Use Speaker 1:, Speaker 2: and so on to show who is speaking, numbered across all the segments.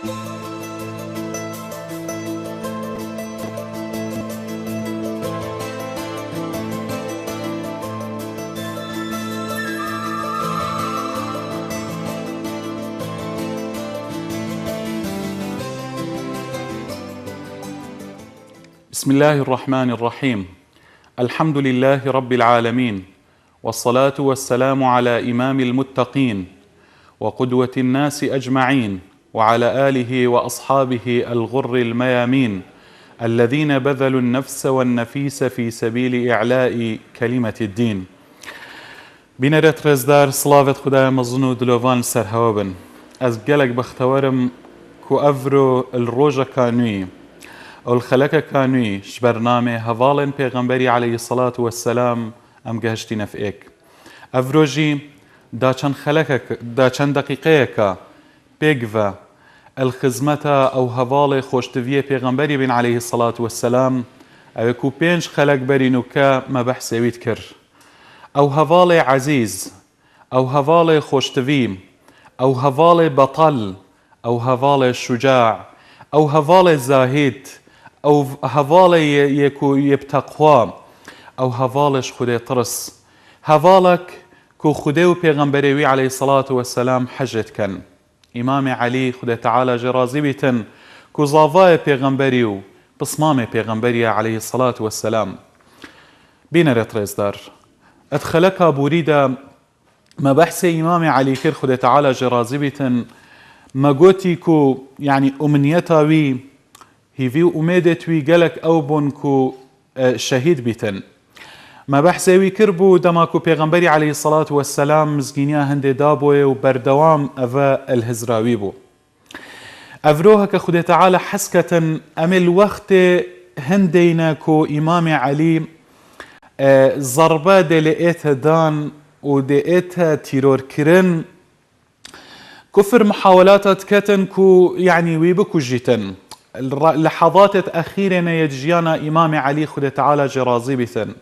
Speaker 1: بسم الله الرحمن الرحيم. الحمد لله رب العالمين، والصلاة والسلام على إمام المتقين وقدوة الناس أجمعين، وعلى آله وأصحابه الغر الميامين الذين بذلوا النفس والنفيس في سبيل إعلاء كلمة الدين. بنرت رزدار صلاة خدای مزن و دلوان سرهوابن از گلک بختورم كو أفرو الروجة كانوي أو الخلكة كانوي برنامج هفالن پیغمبری عليه الصلاة والسلام ام گهشتين فيك أفروجي دا چند خلكة دا چند دقيقة بيغفا الخزمتا أو هفال خوشتوية پیغمبری بن عليه الصلاة والسلام أو كو بينج خلق برينو كا ما بحسويت كر أو هفال عزيز أو هفال خوشتوي أو هفال بطل أو هفال شجاع أو هفال زاهد أو هفال يكو يبتقوى أو هفالش خدي ترس هفالك كو خديو پیغمبروي عليه الصلاة والسلام حجت كان إمام علي خدي تعالى جرازي بيتن كو زافاي پیغمبريو بصمام پیغمبري عليه الصلاة والسلام بينا رتريز دار ادخلك بوريدا ما بحث إمام علي كر خدي تعالى جرازي بيتن ما قوتي كو يعني أمنيتاوي هيفيو أميدتوي قالك أوبن كو شهيد بيتن ما بحثوي كربو دماكو پیغمبري عليه الصلاة والسلام مزقينيا هندي دابوي وبردوام أفا الهزراوي بو أفروها كخدي تعالى حسكة أمل وقت هندينا كو إمام علي ضربة دلئتها دان ودئتها تيرور كرن كفر محاولات كتن كو يعني ويبكو جيتن لحظات أخيرة يجيانا إمام علي خدي تعالى جرازي بثن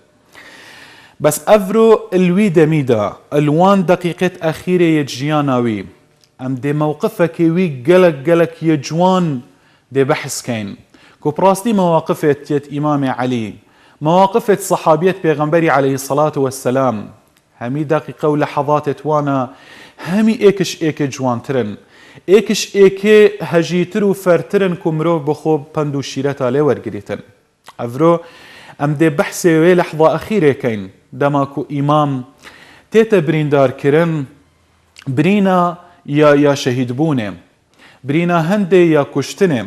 Speaker 1: بس أفرو الويدا ميدا الوان دقيقة أخيرة يجيانا وي أم دي موقفك وي قلق يجوان دي بحث كين كو براستي مواقفة يت إمام علي مواقفة صحابية بيغمبري عليه الصلاة والسلام همي دقيقة ولحظات توانا همي ايكش جوان ترن ايكش هجيتر وفرترن كمرو بخوب بندو شيرتا لي ورقريتن افرو ام دي بحثي وي لحظة أخيرة كين دماكو إمام تيتا بريندار كرن برينا يا شهيد بونه برينا هندي يا كشتنه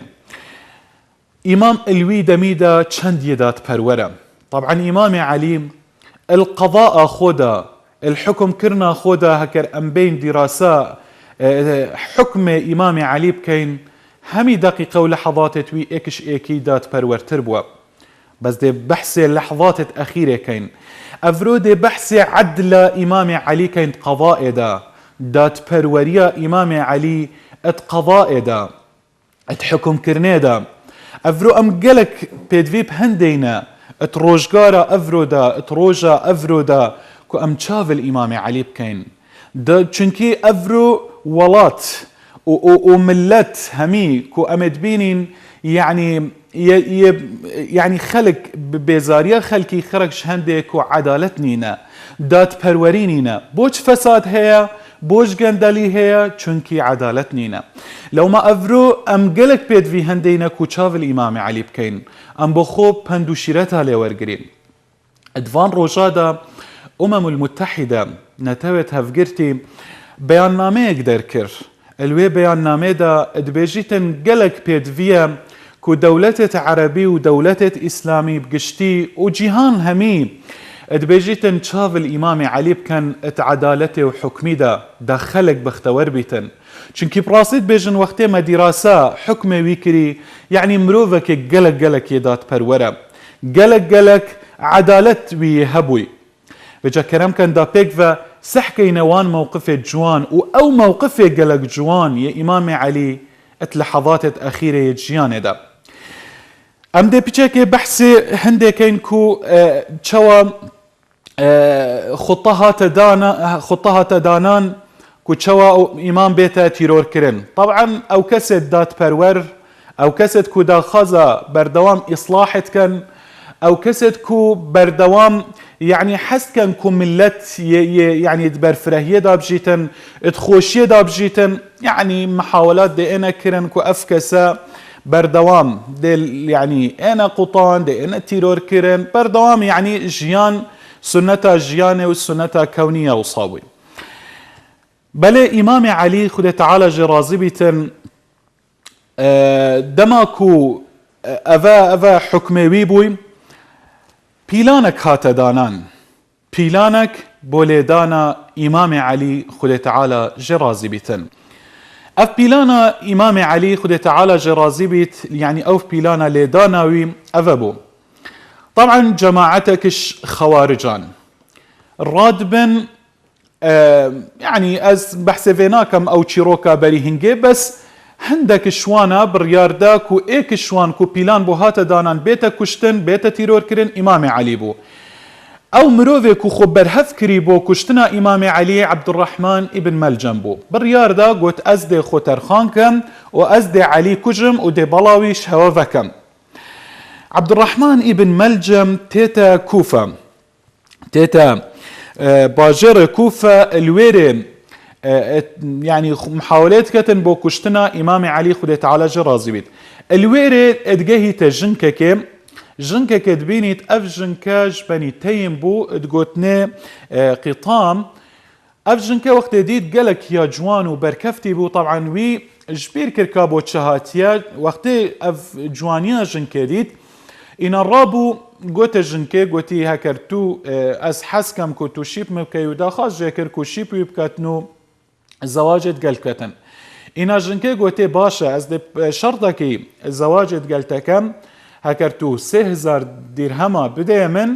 Speaker 1: إمام الوي دميدا چند يدات پروره طبعا إمام علي القضاء خودا الحكم كرنا خودا هكر ام بين دراسة حكم إمام علي بكين همي دقيقة ولحظات توي اكش اكيدات برور تربوا بس دي بحث اللحظات الأخيرة كين أفرو دي بحث عدل إمام علي كين قضاء دات بروريا إمام علي قضاء دا حكم كرنا دا أفرو أم قلك بيدفيب هندينا روجقارا أفرو دا روجا أفرو دا كو أم تشاف الإمام علي بكين دا چونكي أفرو ولات وملت همي كو أمد بينين يعني خلق ببيزاريا خلقي خرقش هندك وعدالتنينا دات برورينينا بوش فساد هيا بوش قندلي هيا چونكي عدالتنينا لو ما أفرو أم قلق بيد في هندينا كو شاف الإمام علي بكين أم بخوب هندو شيرتها لورقرين ادفان روجادا المتحدة نتاوت هفقرتي بيان نامه اقدر كر الوي بيان نامه دا ادبيجيتن قلق بيد فيا كو دولتة عربي ودولتة إسلامي بقشتي وجيهان همي ادبيجيتن شاف الإمام علي بكن اتعدالته وحكمي دا خلق بختور بيتن چونكي براسيد بيجن وقتي ما دراسة حكمي ويكري يعني مروفك قلق يدات پروره قلق عدالت ويهبوي بجا كرام كان دا بيكفا سحكي نوان موقفه جوان او موقفه قلق جوان يا إمام علي لحظات أخيرة يجيان دا ام دي بيشاكي بحثي هندي كين كو تشوا خطها تدانان كو تشوا إمام بيتا تيرور كرن. طبعا أو كسد دات برور أو كسد كو دا خزا بردوام إصلاحة كان أو كسد كو بردوام يعني حس كان كو ملت يعني دبر فرهية دا بجيتن ادخوشية دا بجيتن يعني محاولات دي انا كرن كو افكسا بردوام دي يعني انا قطان دي انا تيرور كرن بردوام يعني جيان سنتا جيانة وسنتا كونية وصاوي. بل إمام علي خد تعالى جرازي بيتن دماكو أفا حكمي ويبوي بيلانك هاتا دانان بيلانك بوليدانا إمام علي خد تعالى جرازي بيتن أف بيلانا إمام علي خد تعالى جرازي بيت يعني أوف بيلانا ليداناوي أفبو. طبعا جماعتكش خوارجان رادبن يعني از بحسفيناكم او تشيروكا بريهنجي بس هندك شوانا بريارداك و ايك شوان كو بيلان بو هاتا دانان بيتا كشتن بيتا تيرور كرن امام علي بو او مروفي كو خبر هفكري بو كشتنا امام علي عبد الرحمن ابن ملجم بو برياردا قوت ازدي خوتر خانكم و ازدي علي كجم و دي بلاويش هوافكم. عبد الرحمن ابن ملجم تيتا كوفة تيتا باجر كوفة الويري يعني محاولات كتن بو كشتنا إمام علي خد تعالى جرازي بيت الويري ادقاهي تجنكك جنكك دبينيت اف جنكاج بني تيم بو ادقوتني قطام اف جنكا وقت ديد قالك يا جوان وبركفتي بو طبعا وي جبير كركابو تشهاتيا وقت اف جوانيا جنكا ديد إن الرابو قوت جنكي قوتي هكرتو أز حسكم كوتو شيب مبكيودا خاص جاكر كو شيب ويبكاتنو زواجت قلتكتن. إن جنكي قوتي باشا أز شرطكي زواجت قلتكم هكرتو 3000 درهما بداية من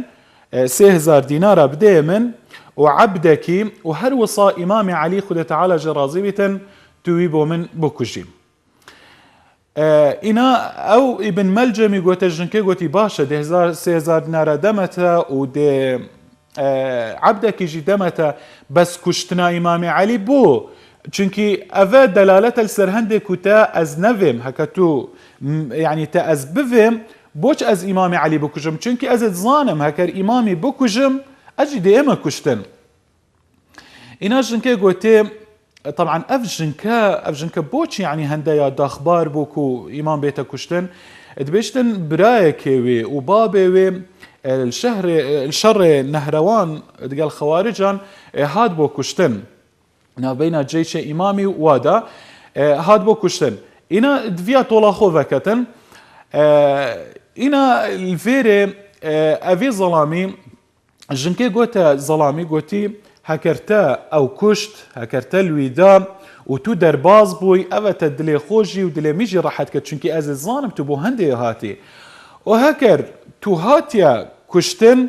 Speaker 1: 3000 دينار بداية من وعبدكي وهروصا إمام علي خد تعالى جرازيبتن تويبو من بوكوجي. إنا أو ابن ملجم يقول تجنكي قوتي باشا ده 3000 دينار دمتا وده عبدك يجي دمتا بس كشتنا إمام علي بو چونكي أفا دلالة السرهند كتا أز نفهم هكتو يعني تا أز بفهم بوش أز إمام علي بكجم چونكي أز ظانم هكر إمامي بكجم أجي دي إما كشتن. إنا جنكي قوتي طبعا افجنكا بوش يعني هندايا داخبار بوكو امام بيتا كشتن دبيشتن برايكي وبابي الشر نهروان قال خوارجان هاد بو كشتن بين جيش امامي وادا هاد بو كشتن انا دفيا طولا خوفكتن انا الفيري افي ظلامي جنكي قوتا ظلامي قوتي هكرتا او كشت هكرتا الويدا وتو درباز بوي اوتا دلي خوجي ودلي ميجي راحت كتشنكي از الظانم تبو هندي هاتي وهكر تو هاتيا كشتن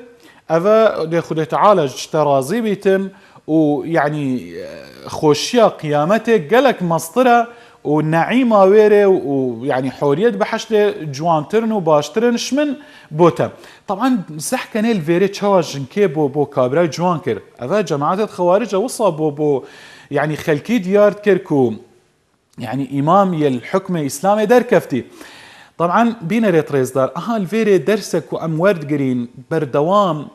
Speaker 1: افا دي خده تعالى اجترازي بيتن ويعني خوشيا قيامتك قالك مسطرة ونعيمة ويري ويعني حوريت بحشت جوانترن وباشترن شمن بوتا. طبعا صح كان الفيري تشوا جنكي بو كابرا جوان كر هذا جماعة الخوارج وصا بو يعني خلكي ديار كركو يعني إمام الحكم الإسلامي در كفتي. طبعا بينا ريتريز دار الفيري درسك وأم ورد قرين بردوام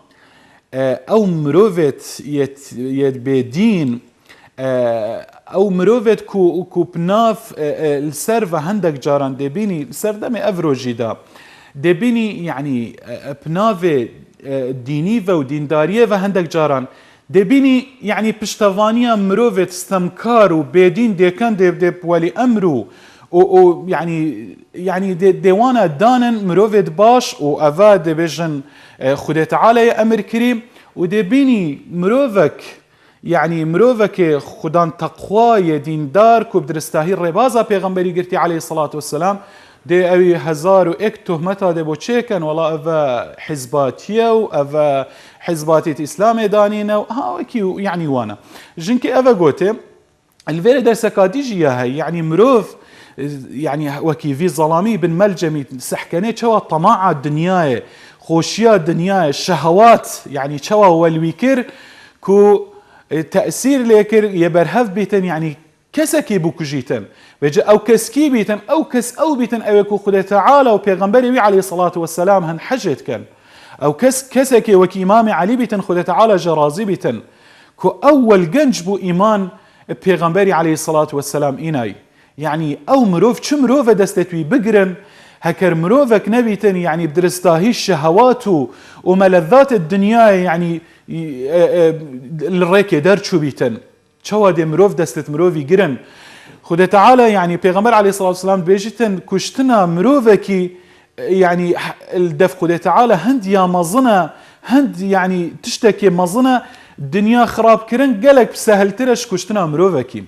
Speaker 1: أو مروفت يت بدين او مروفت كو بناف السيرفا هندك جاران دبيني سردمي افروجي دا دبيني يعني بناف دينيفا ودينداريه هندك جاران دبيني يعني بشتفانيا مروفت استمكار وبيدين دي كان دي ولي امرو يعني ديوانا دانن مروفت باش وافا دبيجن خدي تعالى امر كريم ودبيني مروفك يعني مروفك خدان تقوى ديندار كو بدرستاهي الربازة پیغمبري قرتي عليه الصلاة والسلام دي اوي 1001 تهمتا دي بو چيكن ولا افا حزباتية و افا حزباتية اسلامي دانينا ها وكي يعني وانا جنكي افا قوتي الفيري درسكا ديجي هاي يعني مروف يعني وكي في ظلامي بن ملجمي سحكني شوا طماعة الدنيا خوشيا الدنيا الشهوات يعني شوا والويكر كو تأثير ليكر يبرهف بيتن يعني كسكي بكجيتن بيجي أو كسكي بيتن أو كس أو بيتن أو يكو خده تعالى وبيغمبري عليه الصلاة والسلام هن حجت كان أو كسكي وكي إمام علي بيتن خده تعالى جرازي بيتن كو أول جنج بو إيمان بيغمبري عليه الصلاة والسلام إناي يعني أو مروف شو مروفة دستتوي بقرن هكر مروفك نبيتن يعني بدرستاهي الشهوات وملذات الدنيا يعني الريكي درشو بيتن شو دي مروف دستت مروفي قرن خده تعالى يعني بيغمبر عليه الصلاة والسلام بيجتن كشتنا مروفكي يعني الدف خده تعالى هند يا مظنة هند يعني تشتكي مظنة الدنيا خراب كرن قالك بسهل ترش كشتنا مروفكي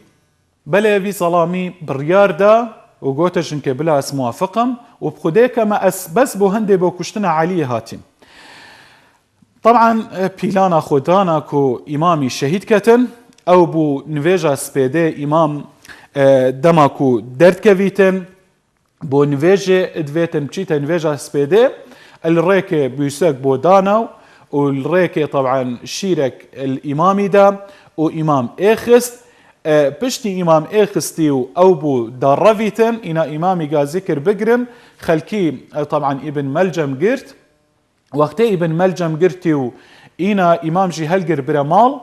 Speaker 1: بلا في صلامي بريار دا وقوتش انك بلا اسمها فقم وبخديك ما بس بو هندي بو كشتنا عليه هاتين طبعا بيلانا خدانا كو امامي شهيد كتن او بو نفيجا سبيدي امام دماكو درد كفيتن بو نفيجي ادفيتن بشيتا نفيجا سبيدي الريكي بيساق بو داناو والريكي طبعا شيرك الامامي دا وامام اخست بشتي امام اخستيو او بو دارفيتن انا امامي قا ذكر بقرن خلكي طبعا ابن ملجم قرت وقتي ابن ملجم قرتيو انا امام جي هلقر برمال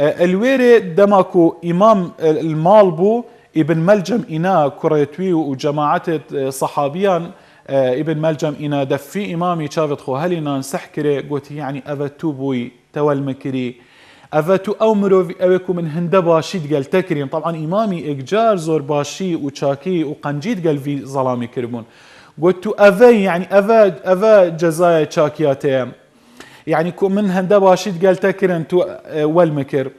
Speaker 1: الويري دماكو امام المال بو ابن ملجم انا كريتوي وجماعة صحابيان ابن ملجم انا دفي امامي شافت خو هلينا نسحكري قلت يعني افتوبوي تول مكري افتو او مروفي اوكو من هندا باشيد قال تكريم طبعا امامي اجار زور باشي وشاكي وقنجيد قال في ظلامي كربون قلت افا يعني افا جزايا شاكياتي يعني كو من هندا باشيد قال تكرين تو والمكر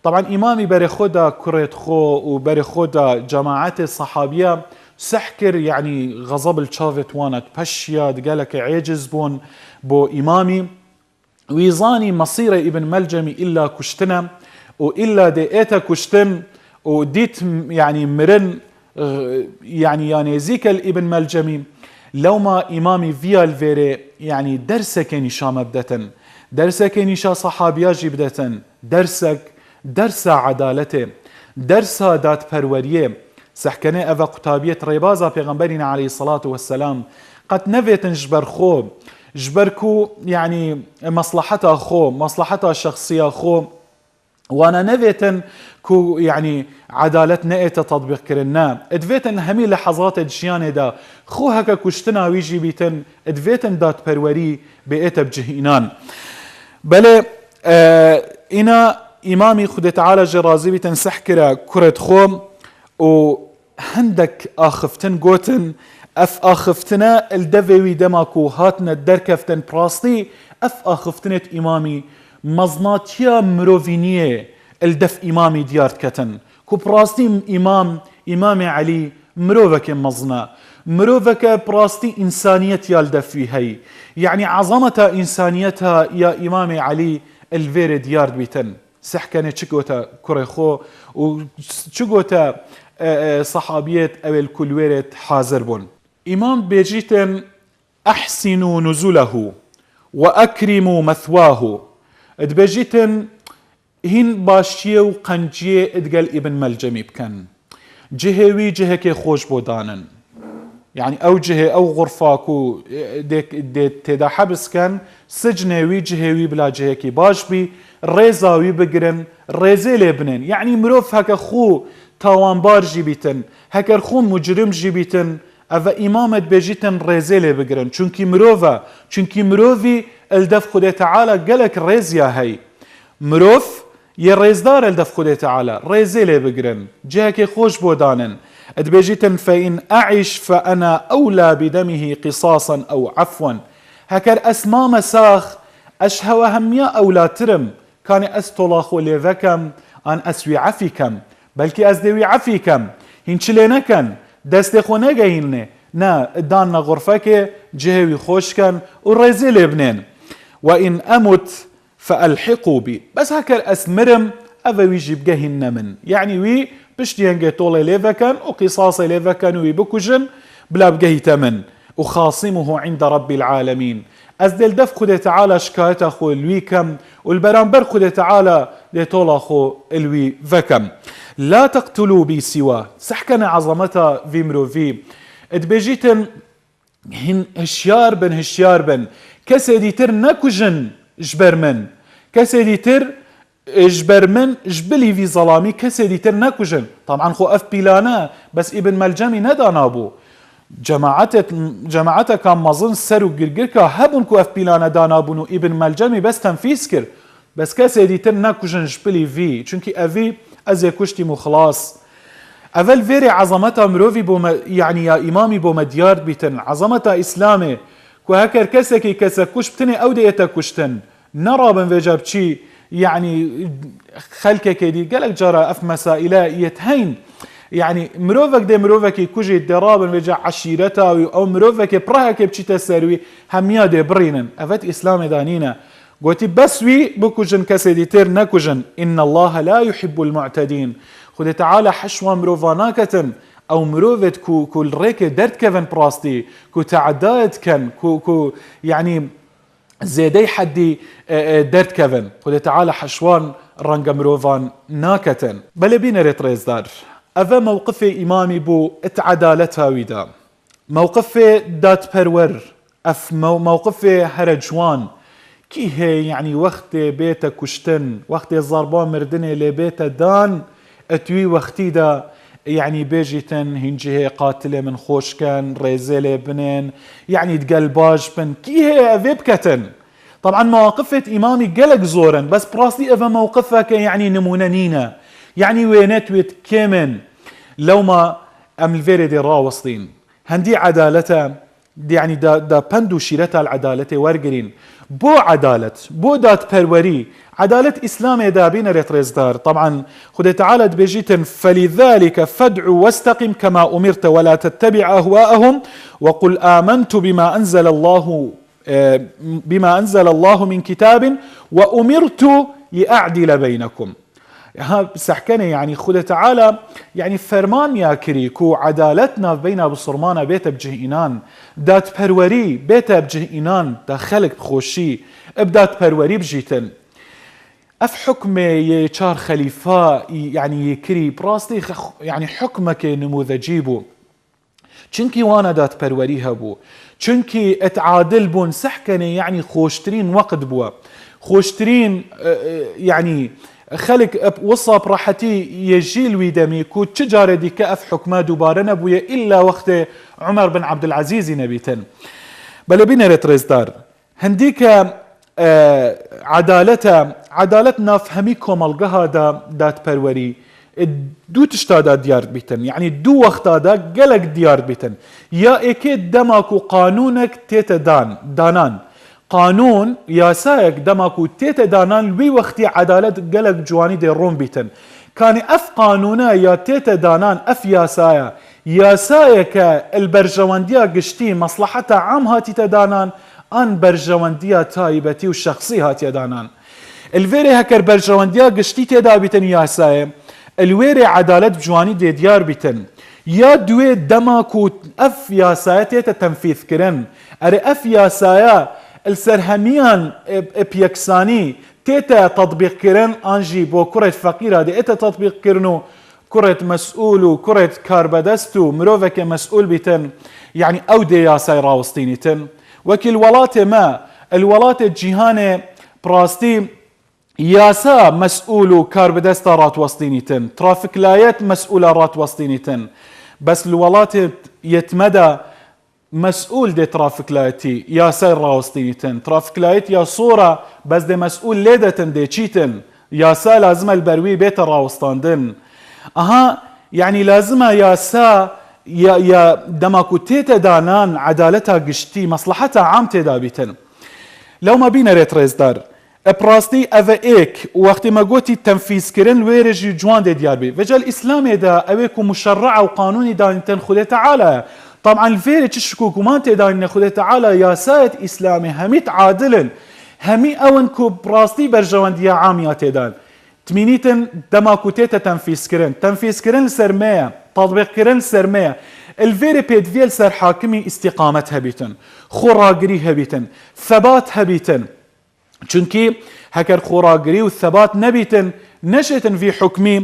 Speaker 1: طبعا امامي بري خدا كريت خو وبري خدا جماعه الصحابيه سحكر يعني غضب الشافت وانت بشياد قالك عجز بو امامي ويظاني مصير ابن ملجمي الا كشتنا والا ديتا كشتن وديت يعني مرن يعني زيك الابن ملجمي لو ما امامي فيا الفيري يعني درسك نشا مبدة درسك نشا صحابيا جبدة درس عدالته درس دات پروریه سحكنه افا قتابية ريبازا پیغمبرنا عليه الصلاة والسلام قد نفيتن جبركو يعني مصلحتها خو مصلحتها الشخصية خو وانا نفيتن كو يعني عدالتنا ايتا تطبيق كرنا ادفيتن همي لحظات جياني دا خو هكا كشتنا ويجي بيتن ادفيتن دات پروري بايتا بجهينان بله انا امامي خد تعالى جرازي بيتن سحكرا كرة خوم وهندك اخفتن قوتن اخفتنا الدفوي دماكو هاتنا الدركفتن براستي اخفتنت امامي مزناتيا مروفينيه الدف امامي ديارت كتن كو براستي امامي علي مروفك مزنا مروفك براستي انسانيت يا الدفي هي يعني عظمتها انسانيتها يا امامي علي الفير ديارت بيتن سحكنه تشكوتا كوريخو وتشكوتا صحابيات او الكلويرت حاضر بون امام بيجيتن احسنوا نزله واكرموا مثواه ادبجيتن هين باشيه وقنجيه ادقل ابن ملجمي بكن جهوي جهك خوش بودانن يعني او جهه او غرفاكو ديك تدا حبس كان سجنوي جهوي بلا جهكي باش بي ريزاوي بقرن ريزي لبنن يعني مروف هكا خو تاوان بار جيبيتن هكا خو مجرم جيبيتن افا امامت بيجيتن ريزي لبقرن چونكي مروفي الدف خده تعالى قالك ريزيا هي مروف يريزدار الدف خده تعالى ريزي لبقرن جهكي خوش بودانن ادبيجيتن فإن أعش فأنا أولى بدمه قصاصا أو عفوا هكر أسما مساخ أشهوى هميا أولى ترم كان أستلاخو لذكم أن أسوي عفيكم بلكي أزدوي عفيكم هنشلينكن دستخو نجاهن نا دانا غرفك جهوي خوشكن ورزي لبنين وإن أمت فألحقوا بي بس هكر أسمرم أفوي جيبجهن من يعني وي بشتيانجي طولي ليفكن وقصاصي ليفكن ويبكجن بلا بجهي تمن وخاصمه عند رب العالمين أزدل دف خده تعالى شكايته خو الويكم والبرامبر خده تعالى دي طولا خو الوي فكم لا تقتلوا بي سوا سحكنا عظمتها في مروفي ادبجيتن هن هشيار بن كسدي تر نكوجن جبر من كسدي تر جبر من جبلي في ظلامي كسدي تر نكوجن طبعا خو اف بيلانا بس ابن ملجمي ندانابو جماعتك كان مظن سر وقرقركا هبون كو اف بيلانا دانابونو ابن ملجمي بس تنفيسكر بس كسدي تر نكوجن جبلي في چونكي افي ازي كشتي مخلاص اول فيري عظمتها مروفي يعني يا امامي بو مديار بيتن عظمتها اسلامي كو هكر كسكي كسكوش بتني او ديتا كشتن نرى بن فيجاب شي يعني خلكك دي قالك جرى اف مسائل يتهين يعني مروفك دي مروفك كوجي دراب فيجا عشيرتها او مروفك برهك بشي تسروي هميا دي برينن افت اسلامي دانينا قلت بسوي بكوجن كسديتر نكوجن ان الله لا يحب المعتدين خد تعالى حشوة مروفاناكتن او مروفت كو الريك درت كفن براستي كو تعدايت كان كو يعني زيدي حدي درت كفن خد تعالى حشوان رنگ مروفان ناكتن بل بينا ريتريز دار افا موقفي امامي بو اتعدالتها ويدا موقفي دات برور اف موقفي هرجوان كي هي يعني وقت بيتا كشتن وقت الزربان مردني لبيتا دان اتوي وقتي دا يعني بيجيتن هنجي قاتله من خوش كان ريزيلي بنين يعني تقلباج بن كي هي افيبكتن طبعا مواقفة امامي قلق زورا بس براسي افا موقفك يعني نمونانينا يعني وينت ويت كيمن لو ما ام الفيري دي راوسطين هندي عدالته يعني دا بندو شيرتها العدالة ورقرين بو عدالة بو دات بروري عدالة إسلام دابين ريتريزدار طبعا خد تعالى بجيتن فلذلك فادع واستقم كما أمرت ولا تتبع أهواءهم وقل آمنت بما أنزل الله من كتاب وأمرت لأعدل بينكم ها سحكني يعني خد تعالى يعني فرمان يا كريكو عدالتنا بين بصرمانة بيت بجهئنان دات بروري بيت بجهئنان دا خلق بخوشي ابدات بروري بجيتن اف حكم يشار خليفة يعني يكري براستي يعني حكمك نموذجي بو چنكي وانا دات بروري هبو چنكي اتعادل بون سحكني يعني خوشترين وقت بوا خوشترين يعني خلق وصى براحتي يجيل ويدمي كو تجارة دي كأف حكمة دوباره نبوية إلا وقت عمر بن عبد العزيز نبيتن بل بينا ريتريزدار هنديك عدالتنا فهميكم القها دات بروري دو تشتادا ديار بيتن يعني دو وقتا قلق ديار بيتن يا اكيد دماكو قانونك تيتا دانان قانون ياسايك دماكو تيتا دانان لوي وقتي عدالة قلق جواني دي روم بيتن كان اف قانونا يا تيتا دانان اف ياسايك البرجواندية قشتي مصلحتها عام هاتي تدانان ان برجواندية تايبتي وشخصي هاتي دانان الفيري هكر برجواندية قشتي تدا بيتن ياساي الويري عدالة بجواني دي ديار بيتن يا دوي دماكو اف ياسايا تيتا تنفيذ كرن اري اف ياسايا السرهميان بيكساني تيتا تطبيق كرن انجي بو كرة فقيرة دي اتا تطبيق كرنو كرة مسؤول وكرة كاربدستو مروفك مسؤول بيتن يعني او دي ياساي راوستينيتن وكل ولاته ما الولاته جيهانه براستي ياسا مسؤول كاربدستا رات وسطينيتن ترافيك لايت مسؤولة رات وسطينيتن بس الولاته يتمدى مسؤول دي ترافيك لايتي ياسا راوستينيتن ترافيك لايت يا صورة بس دي مسؤول ليدتن دي تشيتن ياسا لازم البروي بيت راوستاندن يعني لازمها ياسا يا دماكو تيتا دانان عدالتها قشتي مصلحتها عام تدا بيتن لو ما بينا ريتريز دار براستي افا ايك وقت ما قوتي التنفيذ كرن ويرجي جوان دي ديار بي فجا الاسلام دا اويكو مشرعة وقانوني دا انتن خده تعالى طبعا الفيري تشكوك وما تدا ان خده تعالى يا سايد اسلامي همي تعادلن همي اونكو براستي برجوان ديا عامية تدان تمينيتن دماكو تيتا تنفيذ كرن سرمية تطبيق كرن سرمية الفيري بيدفيل سر حاكمي استقامتها بيتن خراقريها بيتن ثباتها بيتن چونکی هكر خوراقري والثبات نبيتن نشتن في حكمي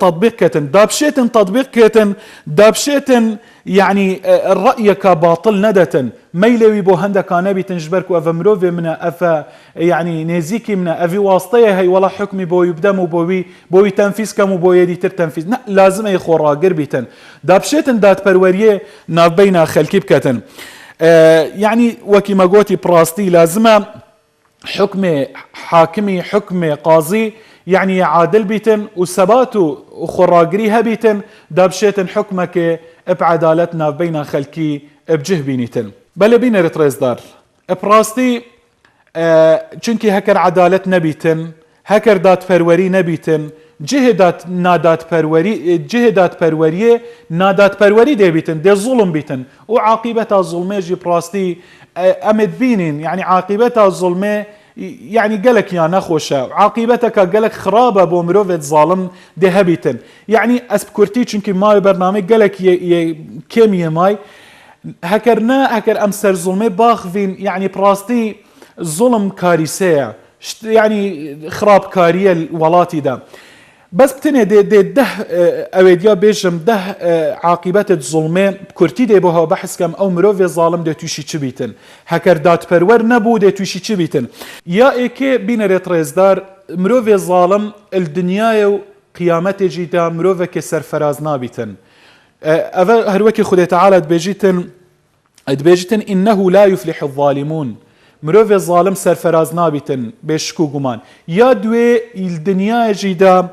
Speaker 1: تطبيق كتن دابشتن تطبيق كتن دابشتن يعني الرأي كباطل ندتن ميلوي بو هندكا نبيتن جبرك وافا مروفي منا افا يعني نيزيكي منا افي واسطيه هي ولا حكمي بو يبدم بوي تنفيذ كم بو يدي تر تنفيذ لازم اي خوراقر بيتن دابشتن دات بروريه ناف بين خلكي بكتن يعني وكي ما قوتي براستي لازم حكم حاكمي حكم قاضي يعني عادل بيتن وثباتو وخراقريها بيتن دابشيتن حكمك بعدالتنا بين خلكي بجه بينيتن بل بين رتريز دار براستي چونكي هكر عدالت نبيتن هكر دات فروري نبيتن جهدات نادات فروري جهدات فروريه نادات فروري دي بيتن دي ظلم بيتن وعاقبتها الظلمه جي براستي امد بينين يعني عاقبتها الظلمه يعني قالك يا نخوشة عاقبتك قالك خرابة بو مروفت ظالم دي هبيتن يعني اسبكورتي چونكي ماي برنامج قالك كيميا ماي هكرنا هكر امسر ظلمي باخفين يعني براستي ظلم كارثة يعني خراب كارية الولاتي ده بس بتني دي ده اويديا بيجم ده عاقبات الظلمه كورتي دي بوها بحث كم او مروفي ظالم دي توشي چبيتن هكر دات پرور نبو دي توشي چبيتن يا ايكي بين ريتريزدار مروفي ظالم الدنيا قيامت جيتا مروفي كسر فراز نابيتن هروكي خدي تعالى دبيجيتن انه لا يفلح الظالمون مروف الظالم سرفراز نابتن بشكو قمان يا دوي الدنيا جيدا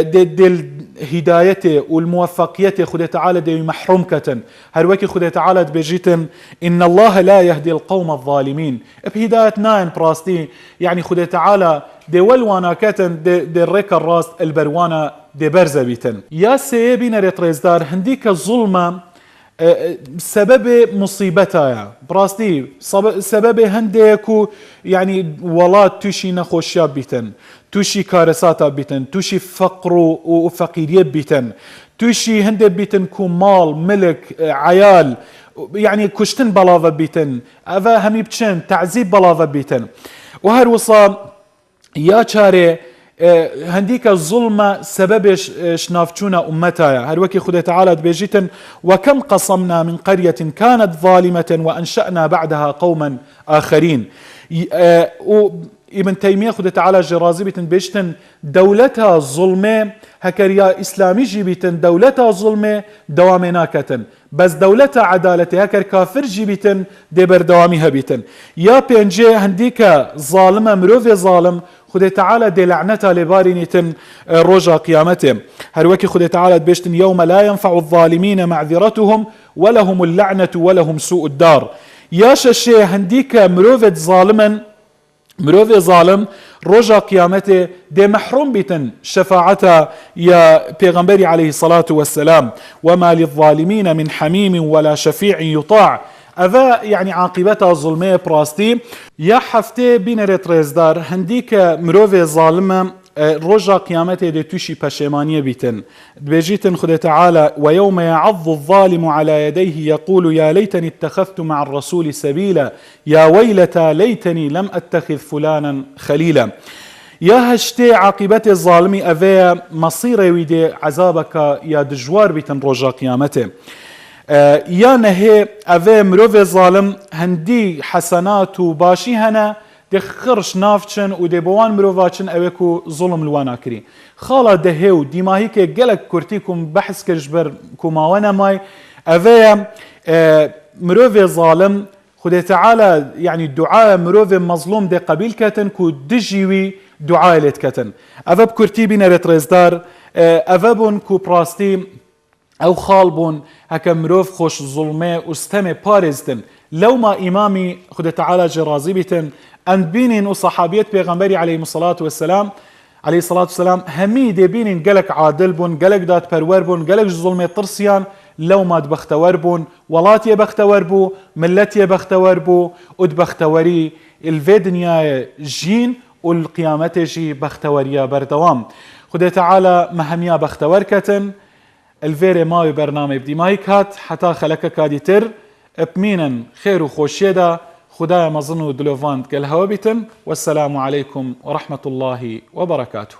Speaker 1: دي الهداية والموفقية خدي تعالى دي محروم كتن هروكي خدي تعالى بجيتن إن الله لا يهدي القوم الظالمين بهداية ناين براستي يعني خدي تعالى دي والوانا كتن دي الريك الراس البروانا دي برزة بيتن يا سيبين ريتريزدار هنديك الظلمة سبب مصيبتها براستي سبب هنديكو يعني ولات توشي نخوشيا بيتن توشي كارثات بيتن توشي فقر وفقيرية بيتن توشي هندي بيتن كو مال ملك عيال يعني كشتن بلاوة بيتن افا همي بتشن تعذيب بلاوة بيتن وهروصا يا شاري هنديك الظلمة سبب شنافتشونا أمتها هروكي خدي تعالى بيجيتن وكم قصمنا من قرية كانت ظالمة وأنشأنا بعدها قوما آخرين ابن تيمية خدي تعالى جرازي بيتن بيجتن دولتها الظلمة هكريا إسلامي جيبيتن دولتها ظلمة دوامنا كتن بس دولتها عدالتها هكر كافر جيبيتن دبر دوامها بيتن يا بينجي هنديك ظالمة مروفي ظالم خدي تعالى دي لعنتها لبارينيتن رجا قيامته هروكي خدي تعالى بيشتن يوم لا ينفع الظالمين معذرتهم ولهم اللعنة ولهم سوء الدار يا شاشي هنديك مروفت ظالما مروفي ظالم رجا قيامته دي محروم بيتن شفاعتها يا بيغمبري عليه الصلاة والسلام وما للظالمين من حميم ولا شفيع يطاع أذا يعني عاقبتها الظلمية براستي يا حفتي بين ريتريزدار هنديك مروفي ظالمة رجا قيامته دي توشي بشيمانية بيتن بيجيتن خدي تعالى ويوم يعض الظالم على يديه يقول يا ليتني اتخذت مع الرسول سبيلا يا ويلتى ليتني لم أتخذ فلانا خليلا يا هشتي عاقبة الظالمي أذا مصيري ويدي عذابك يا دجوار بيتن رجا قيامته يا نهي أذا مروفي ظالم هندي حسنات وباشي هنا دي خرش نافتشن ودي بوان مروفاتشن اوكو ظلم الوانا كري خالا دهيو ديما هيك قلق كورتيكم بحث كرجبر كوماوانا ماي أذا مروفي ظالم خدي تعالى يعني دعاء مروفي مظلوم دي قبيل كتن كو دجيوي دعاء ليت كتن أذا بكورتي بينا ريتريزدار أذا بون كو براستي او خالبون هكا مروف خوش ظلمه واستمي بارزتن لو ما امامي خد تعالى جرازي بيتن ان بينين وصحابيت بيغمبري عليه الصلاة والسلام همي دي بينين قلق عادل بون قلق دات برور بون قلق ظلمه طرسيان لو ما دبختور بون ولاتي بختور بو ملتي بختور بو ود بختوري الفي دنيا جين والقيامة جي بختوريا بردوام خد تعالى مهميا بختور كتن الفيري ماوي برنامج بدي مايك هات حتى خلك كادي تر بمينا خير وخوشيدا خدايا مظنو دلوفاند قال هوابتن، والسلام عليكم ورحمة الله وبركاته.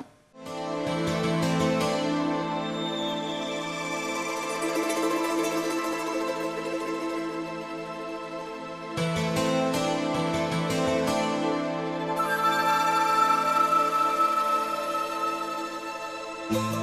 Speaker 2: you